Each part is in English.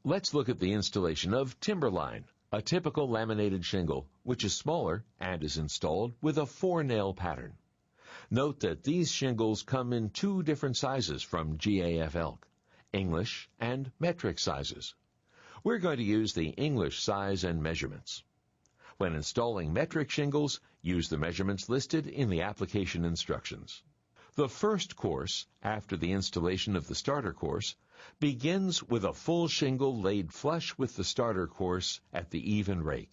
Let's look at the installation of Timberline, a typical laminated shingle, which is smaller and is installed with a 4-nail pattern. Note that these shingles come in 2 different sizes from GAF-ELK, English and metric sizes. We're going to use the English size and measurements. When installing metric shingles, use the measurements listed in the application instructions. The first course, after the installation of the starter course, begins with a full shingle laid flush with the starter course at the even rake.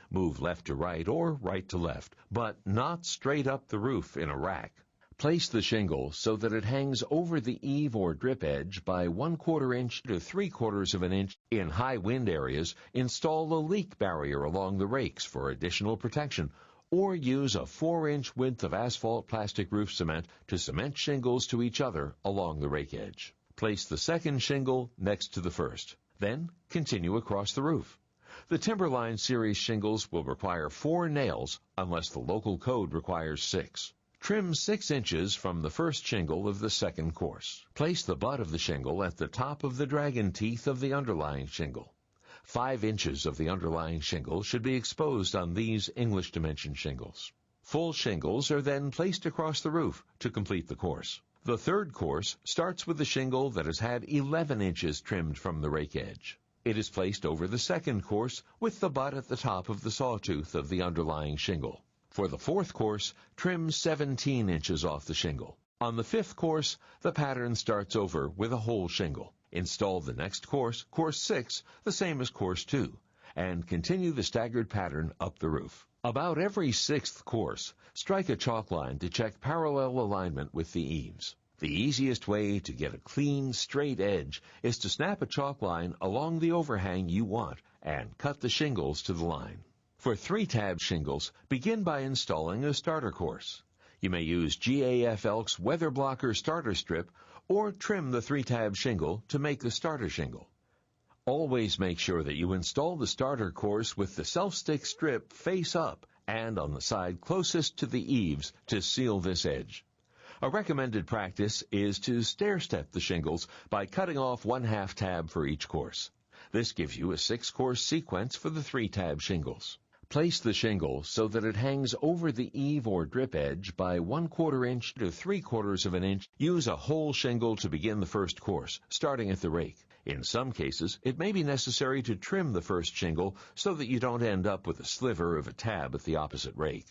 Move left to right or right to left, but not straight up the roof in a rack. Place the shingle so that it hangs over the eave or drip edge by 1/4 inch to 3/4 of an inch. In high wind areas, install a leak barrier along the rakes for additional protection, or use a 4-inch width of asphalt plastic roof cement to cement shingles to each other along the rake edge. Place the second shingle next to the first. Then continue across the roof. The Timberline series shingles will require 4 nails unless the local code requires 6. Trim 6 inches from the first shingle of the second course. Place the butt of the shingle at the top of the dragon teeth of the underlying shingle. 5 inches of the underlying shingle should be exposed on these English dimension shingles. Full shingles are then placed across the roof to complete the course. The third course starts with the shingle that has had 11 inches trimmed from the rake edge. It is placed over the second course with the butt at the top of the sawtooth of the underlying shingle. For the fourth course, trim 17 inches off the shingle. On the fifth course, the pattern starts over with a whole shingle. Install the next course, course 6, the same as course 2, and continue the staggered pattern up the roof. About every 6th course, strike a chalk line to check parallel alignment with the eaves. The easiest way to get a clean, straight edge is to snap a chalk line along the overhang you want and cut the shingles to the line. For 3-tab shingles, begin by installing a starter course. You may use GAF-ELK's Weather Blocker starter strip or trim the 3-tab shingle to make the starter shingle. Always make sure that you install the starter course with the self-stick strip face up and on the side closest to the eaves to seal this edge. A recommended practice is to stair-step the shingles by cutting off 1/2 tab for each course. This gives you a 6-course sequence for the 3-tab shingles. Place the shingle so that it hangs over the eave or drip edge by 1/4 inch to 3/4 of an inch. Use a whole shingle to begin the first course, starting at the rake. In some cases, it may be necessary to trim the first shingle so that you don't end up with a sliver of a tab at the opposite rake.